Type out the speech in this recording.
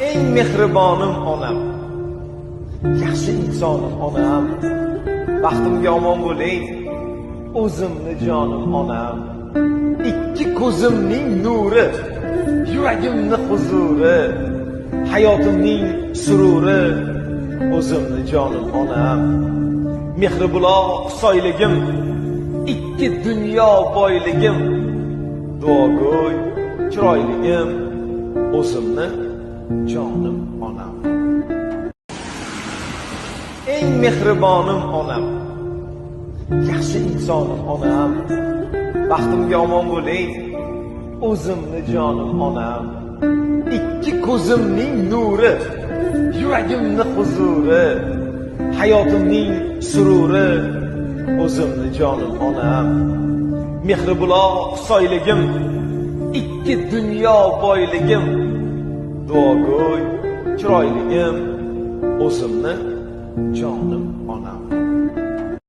eng mehribonim onam, yaxshi insonim onam. Baxtimga omon bo'ling, o'zimni jonim onam. Ikki ko'zimning nuri, yuragimni huzuri, hayotimning sururi, o'zimni jonim onam. Mehri buloq soyligim, ikki dunyo boyligim, duogo'y chiroyligim, o'zimni jonim onam. Eng mehribonim onam, yaxshi insonim onam. Baxtimga omon bo'ling, o'zimni jonim onam. Ikki ko'zimning nuri, yuragimni huzuri, hayotimning sururi, o'zimni jonim onam. Mehri buloq soyligim, ikki dunyo boyligim, duogo'y chiroyligim, o'zimni jonim